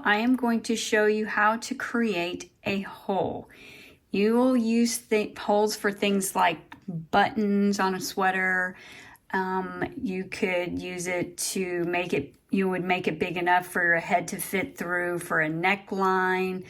I am going to show you how to create a hole. You will use holes for things like buttons on a sweater. You could use it to make it, you would make it big enough for your head to fit through for a neckline.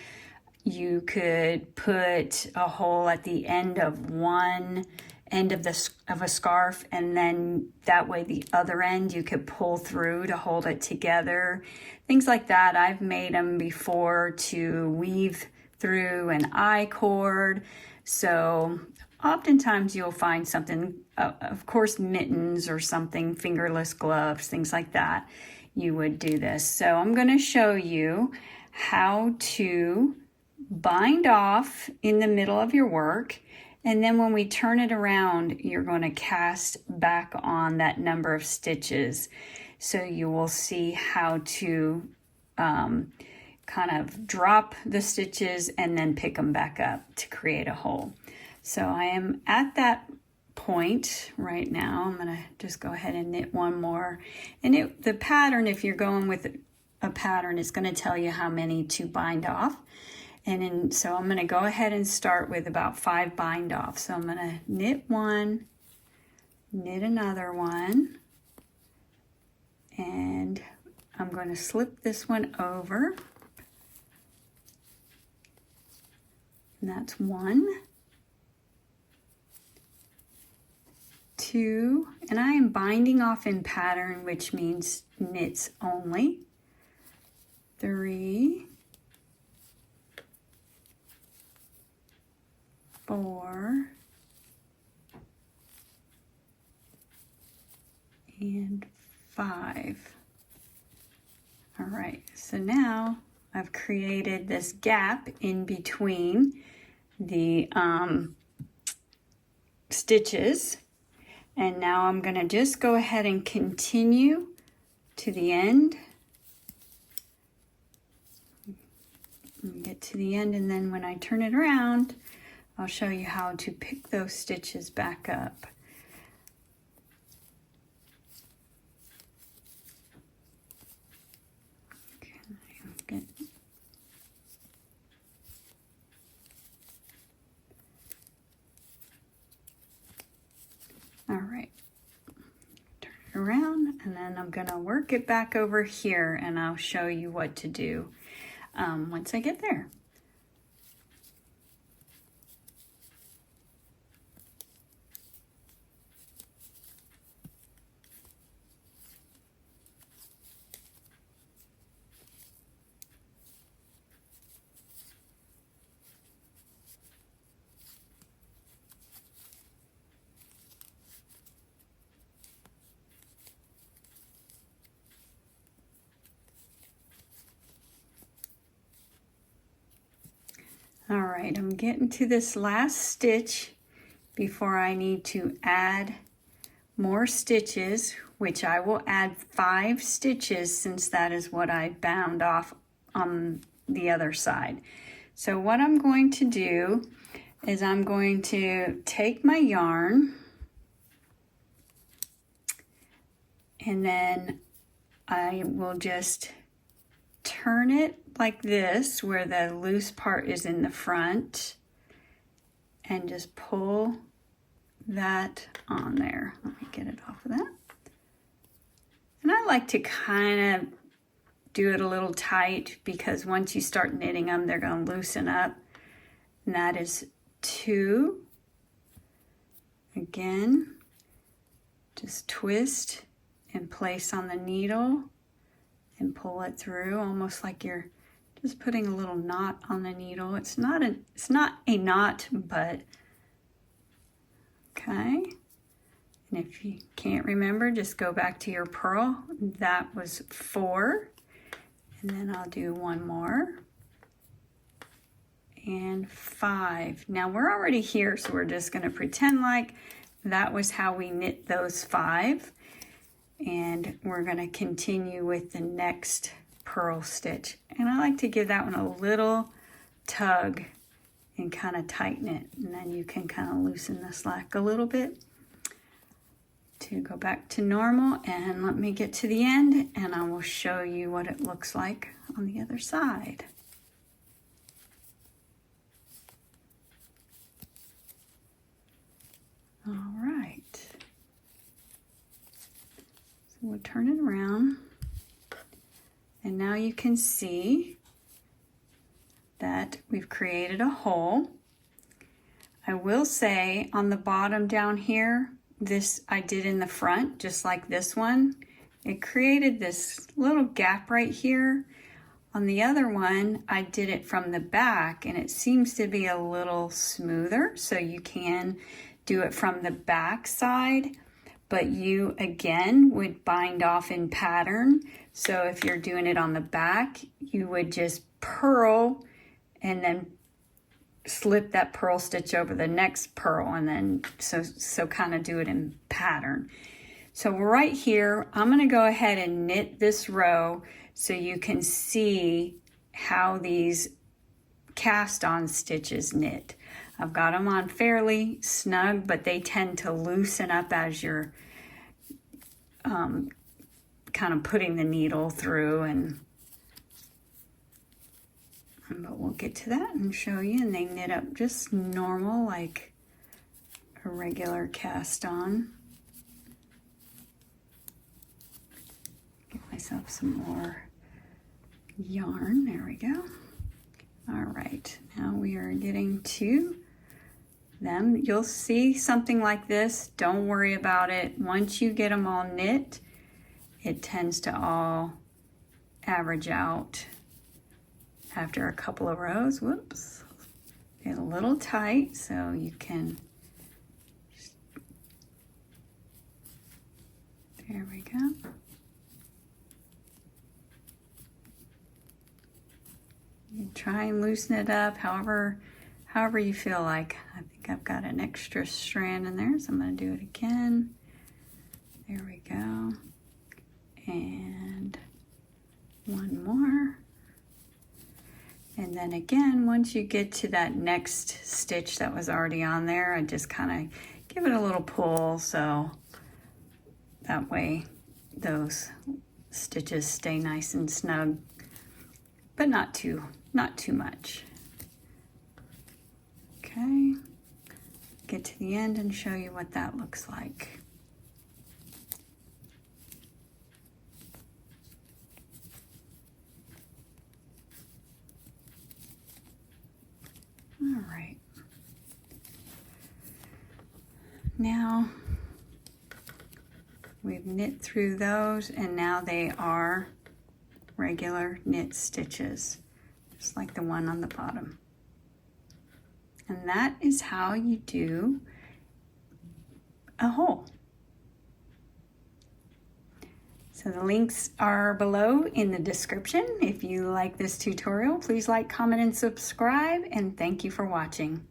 You could put a hole at the end of one end of a scarf, and then that way the other end you could pull through to hold it together. Things like that. I've made them before to weave through an I-cord. So oftentimes you'll find something, of course mittens or something, fingerless gloves, things like that. You would do this. So I'm going to show you how to bind off in the middle of your work. And then when we turn it around, you're going to cast back on that number of stitches. So you will see how to kind of drop the stitches and then pick them back up to create a hole. So I am at that point right now. I'm going to just go ahead and knit one more. And the pattern, if you're going with a pattern, is going to tell you how many to bind off. So I'm going to go ahead and start with about 5 bind offs. So I'm going to knit one, knit another one, and I'm going to slip this one over. And that's 1, 2, and I am binding off in pattern, which means knits only. 3, 4, and 5. All right, so now I've created this gap in between the stitches, and now I'm going to just go ahead and continue to the end. Get to the end, and then when I turn it around, I'll show you how to pick those stitches back up. Okay, all right, turn it around, and then I'm gonna work it back over here, and I'll show you what to do once I get there. All right, I'm getting to this last stitch before I need to add more stitches, which I will add 5 stitches since that is what I bound off on the other side. So what I'm going to do is I'm going to take my yarn, and then I will just turn it like this, where the loose part is in the front, and just pull that on there. Let me get it off of that. And I like to kind of do it a little tight, because once you start knitting them, they're going to loosen up. And that is 2. Again, just twist and place on the needle and pull it through, almost like you're just putting a little knot on the needle. It's not a knot, but okay. And if you can't remember, just go back to your purl. That was 4. And then I'll do one more. And 5. Now we're already here, so we're just going to pretend like that was how we knit those 5. And we're going to continue with the next purl stitch. And I like to give that one a little tug and kind of tighten it. And then you can kind of loosen the slack a little bit. to go back to normal, and let me get to the end and I will show you what it looks like on the other side. All right, so we'll turn it around, and now you can see that we've created a hole. I will say on the bottom down here, this I did in the front, just like this one. It created this little gap right here. On the other one, I did it from the back, and it seems to be a little smoother, so you can do it from the back side, but you again would bind off in pattern. So if you're doing it on the back, you would just purl and then slip that purl stitch over the next purl, and then so kind of do it in pattern. So right here, I'm going to go ahead and knit this row so you can see how these cast on stitches knit. I've got them on fairly snug, but they tend to loosen up as you're kind of putting the needle through, but we'll get to that and show you. And they knit up just normal, like a regular cast on. Give myself some more yarn. There we go. All right, now we are getting to them. You'll see something like this. Don't worry about it. Once you get them all knit, it tends to all average out after a couple of rows. Whoops, get a little tight, so you can, there we go. You try and loosen it up however you feel like. I think I've got an extra strand in there, so I'm going to do it again. There we go. And one more. And then again, once you get to that next stitch that was already on there, I just kind of give it a little pull, so that way those stitches stay nice and snug, but not too much. Okay, get to the end and show you what that looks like. All right. Now we've knit through those, and now they are regular knit stitches, just like the one on the bottom. And that is how you do a hole. So the links are below in the description. If you like this tutorial, please like, comment, and subscribe, and thank you for watching.